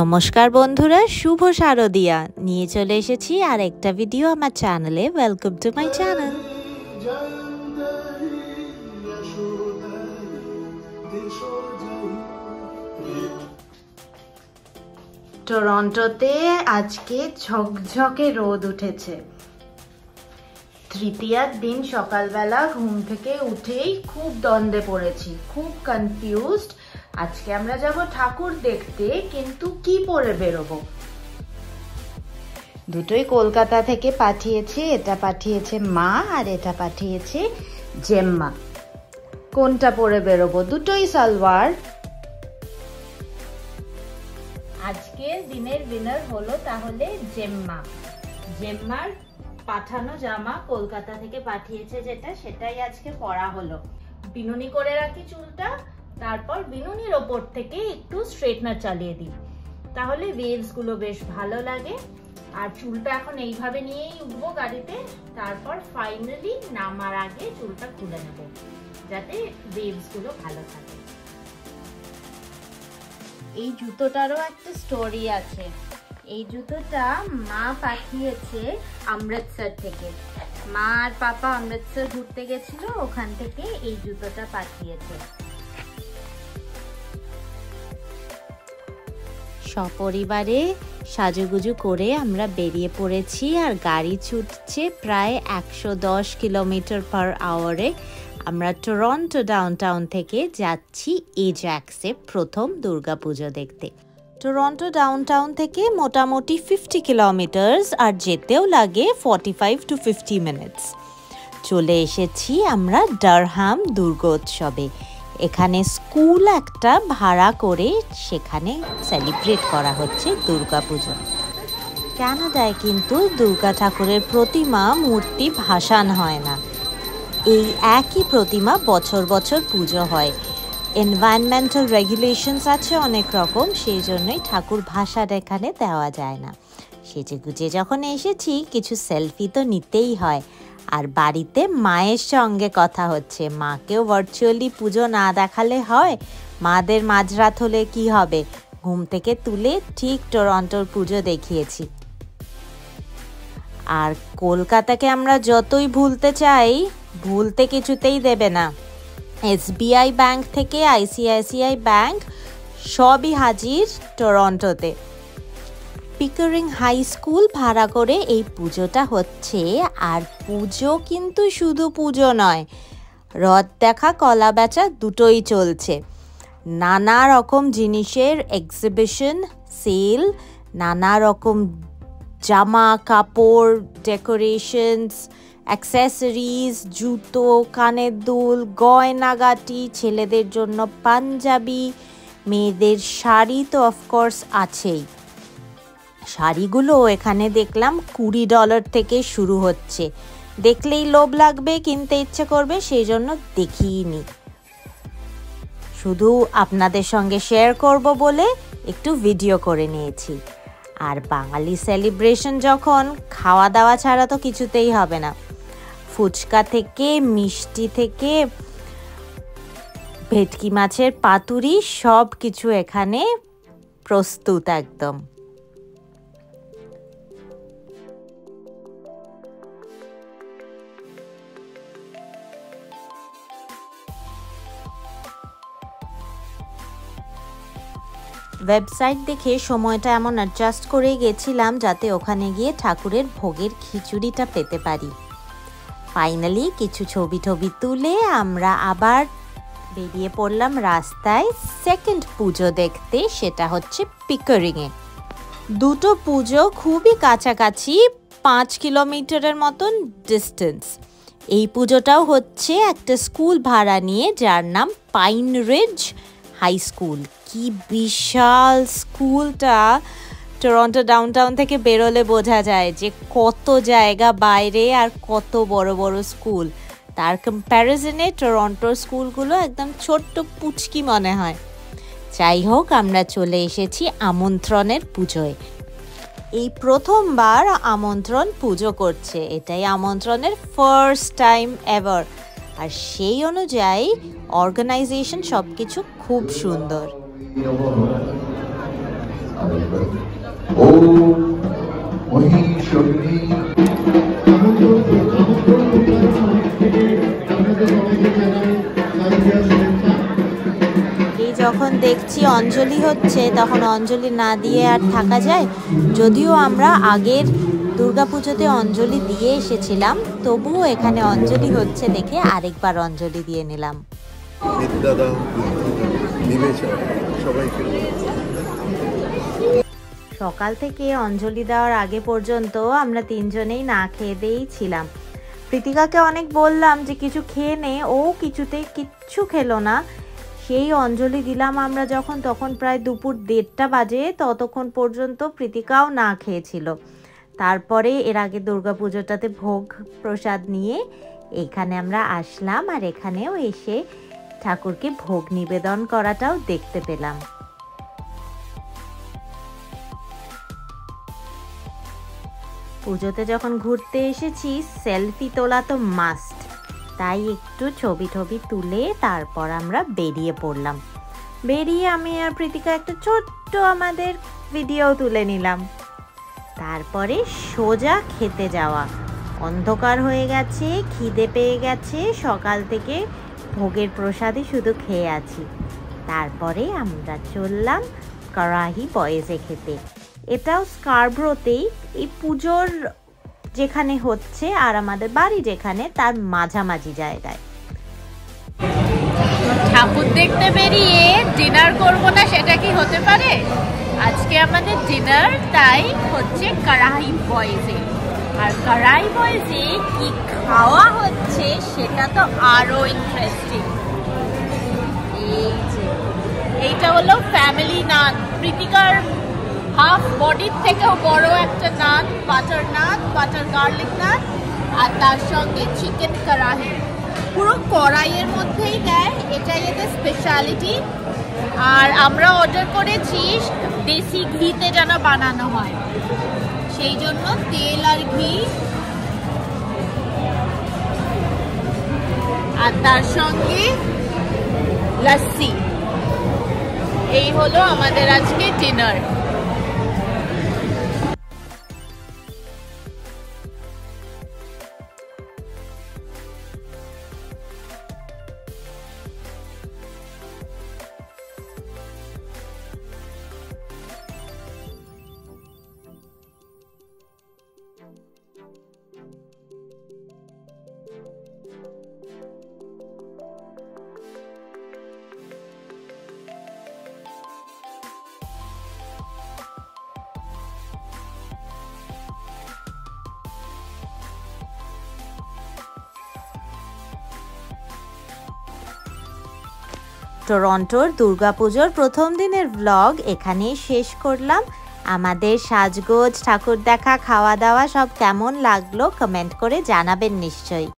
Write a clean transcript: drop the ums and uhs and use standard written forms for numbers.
নমস্কার বন্ধুরা, শুভ শারদিয়া নিয়ে চলে এসেছি আর একটা ভিডিও আমার চ্যানেলে। Welcome to my channel. টরন্টোতে আজকে ঝকঝকে রোদ উঠেছে। তৃতীয়ার দিন সকালবেলা ঘুম থেকে উঠেই খুব দ্বন্দ্বে পড়েছি, খুব কনফিউজড। আজকে আমরা যাব ঠাকুর দেখতে, কিন্তু কি পরে বেরোবো? দুটোই কলকাতা থেকে পাঠিয়েছে, এটা পাঠিয়েছে মা আর এটা পাঠিয়েছে জেম্মা। কোনটা পরে বেরোবো? দুটোই সালোয়ার। আজকের দিনের উইনার হলো তাহলে জেম্মা। জেম্মার পাঠানো জামা কলকাতা থেকে পাঠিয়েছে যেটা, সেটাই আজকে পরা হলো। বিনুনি করে রাখি চুলটা, তারপর বিনুনির ওপর থেকে একটু স্ট্রেটনার চালিয়ে দিই, তাহলে ওয়েভস গুলো বেশ ভালো লাগে। আর চুলটা এখন এইভাবে নিয়েই উঠবো গাড়িতে, তারপর ফাইনালি নামার আগে চুলটা খুলে নেব যাতে ওয়েভস গুলো ভালো থাকে। এই জুতোটারও একটা স্টোরি আছে। এই জুতোটা মা পাঠিয়েছে অমৃতসর থেকে। মা আর পাপা অমৃতসর ঘুরতে গেছিল, ওখান থেকে এই জুতোটা পাঠিয়েছে। সপরিবারে সাজুগুজু করে আমরা বেরিয়ে পড়েছি, আর গাড়ি ছুটছে প্রায় 110 কিলোমিটার পার আওয়ারে। আমরা টরন্টো ডাউনটাউন থেকে যাচ্ছি এজ্যাক্সে প্রথম দুর্গাপুজো দেখতে। টরন্টো ডাউনটাউন থেকে মোটামুটি 50 কিলোমিটার্স, আর যেতেও লাগে 45 to 50 মিনিটস। চলে এসেছি আমরা ডারহাম দুর্গোৎসবে। এখানে স্কুল একটা ভাড়া করে সেখানে সেলিব্রেট করা হচ্ছে দুর্গাপুজো। কানাডায় কিন্তু দুর্গা ঠাকুরের প্রতিমা মূর্তি ভাসান হয় না, এই একই প্রতিমা বছর বছর পুজো হয়। এনভায়রনমেন্টাল রেগুলেশনস আছে অনেক রকম, সেই জন্যই ঠাকুর ভাসান এখানে দেওয়া যায় না। সেজে গুজে যখন এসেছি, কিছু সেলফি তো নিতেই হয়। আর বাড়িতে মায়ের সঙ্গে কথা হচ্ছে। মাকেও ভার্চুয়ালি পুজো না দেখালে হয়? মাদের মাঝরাত হলে কি হবে, ঘুম থেকে তুলে ঠিক টরন্টোর পুজো দেখিয়েছি। আর কলকাতাকে আমরা যতই ভুলতে চাই, ভুলতে কিছুতেই দেবে না। SBI ব্যাংক থেকে ICICI ব্যাংক সবই হাজির টরন্টোতে। পিকারিং হাই স্কুল ভাড়া করে এই পুজোটা হচ্ছে। আর পুজো কিন্তু শুধু পুজো নয়, রথ দেখা কলা বেচা দুটোই চলছে। নানা রকম জিনিসের এক্সিবিশন, সেল, নানা রকম জামা কাপড়, ডেকোরেশনস, অ্যাক্সেসরিজ, জুতো, কানের দুল, গয়নাগাটি, ছেলেদের জন্য পাঞ্জাবি, মেয়েদের শাড়ি তো অফকোর্স আছেই। শাড়িগুলো এখানে দেখলাম $20 থেকে শুরু হচ্ছে। দেখলেই লোভ লাগবে, কিনতে ইচ্ছে করবে, সেই জন্য দেখিনি। শুধু আপনাদের সঙ্গে শেয়ার করব বলে একটু ভিডিও করে নিয়েছি। আর বাঙালি সেলিব্রেশন যখন, খাওয়া দাওয়া ছাড়া তো কিছুতেই হবে না। ফুচকা থেকে মিষ্টি থেকে ভেটকি মাছের পাতুরি, সব কিছু এখানে প্রস্তুত একদম। ওয়েবসাইট দেখে সময়টা এমন অ্যাডজাস্ট করে গেছিলাম যাতে ওখানে গিয়ে ঠাকুরের ভোগের খিচুড়িটা পেতে পারি। ফাইনালি কিছু ছবি তুলে আমরা আবার বেরিয়ে পড়লাম রাস্তায় সেকেন্ড পুজো দেখতে। সেটা হচ্ছে পিকারিংয়ে। দুটো পুজো খুবই কাছাকাছি, 5 কিলোমিটারের মতন ডিস্টেন্স। এই পুজোটাও হচ্ছে একটা স্কুল ভাড়া নিয়ে, যার নাম পাইন রিজ হাই স্কুল। কি বিশাল স্কুলটা! টরন্টো ডাউনটাউন থেকে বেরোলে বোঝা যায় যে কত জায়গা বাইরে আর কত বড় বড় স্কুল। তার কম্প্যারিজনে টরন্টোর স্কুলগুলো একদম ছোট্ট পুচকি মনে হয়। যাই হোক, আমরা চলে এসেছি আমন্ত্রণের পুজোয়। এই প্রথমবার আমন্ত্রণ পুজো করছে, এটাই আমন্ত্রণের ফার্স্ট টাইম এভার। আর সেই অনুযায়ী অর্গানাইজেশন সবকিছু খুব সুন্দর। এই যখন দেখছি অঞ্জলি হচ্ছে তখন অঞ্জলি না দিয়ে আর থাকা যায়। যদিও আমরা আগের দুর্গাপুজোতে অঞ্জলি দিয়ে এসেছিলাম, তবুও এখানে অঞ্জলি হচ্ছে দেখে আরেকবার অঞ্জলি দিয়ে নিলাম। সকাল থেকে অঞ্জলি দেওয়ার আগে পর্যন্ত আমরা তিনজনেই না খেয়ে দিয়েই ছিলাম। প্রীতিকাকে অনেক বললাম যে কিছু খেয়ে নে, ও কিছুতেই কিচ্ছু খেলো না। সেই অঞ্জলি দিলাম আমরা যখন, তখন প্রায় দুপুর 1:30 বাজে, ততক্ষণ পর্যন্ত প্রীতিকাও না খেয়েছিল। তারপরে এর আগে দুর্গাপুজোটাতে ভোগ প্রসাদ নিয়ে এখানে আমরা আসলাম, আর এখানেও এসে ঠাকুরকে ভোগ নিবেদন করাটাও দেখতে পেলাম। পুজোতে যখন ঘুরতে এসেছি সেলফি তোলা তো মাস্ট, তাই একটু ছবি তুলে তারপর আমরা বেরিয়ে পড়লাম। বেরিয়ে আমি আর প্রীতিকা একটা ছোট্ট আমাদের ভিডিও তুলে নিলাম। তারপরে সোজা খেতে যাওয়া। অন্ধকার হয়ে গেছে, খিদে পেয়ে গেছে, সকাল থেকে ভোগের প্রসাদই শুধু খেয়ে আছি। তারপরে আমরা চললাম করাহি বয়েজে খেতে। এটাও স্কারব্রোতেই, এই পুজোর যেখানে হচ্ছে আর আমাদের বাড়ি যেখানে তার মাঝামাঝি জায়গায়। ঠাকুর দেখতে বেরিয়ে ডিনার করবো না সেটা কি হতে পারে? আজকে আমাদের ডিনার তাই হচ্ছে কড়াই বয়েজে। আর কড়াই বয়েজে কি খাওয়া হচ্ছে সেটা তো আরো ইন্টারেস্টিং। এইটা হলো ফ্যামিলি নান, প্রীতিকার হাফ বডির থেকেও বড় একটা নান, বাটার গার্লিক নান, আর তার সঙ্গে চিকেন কড়াই। পুরো কড়াইয়ের মধ্যেই দেয়, এটাই এদের স্পেশালিটি। আর আমরা অর্ডার করেছি দেশি ঘিতে যেন বানানো হয়, সেই জন্য তেল আর ঘি, আর তার সঙ্গে লস্যি। এই হলো আমাদের আজকে ডিনার। টরন্টোর দুর্গাপুজোর প্রথম দিনের ব্লগ এখানেই শেষ করলাম। আমাদের সাজগোজ, ঠাকুর দেখা, খাওয়া দাওয়া সব কেমন লাগলো কমেন্ট করে জানাবেন নিশ্চয়ই।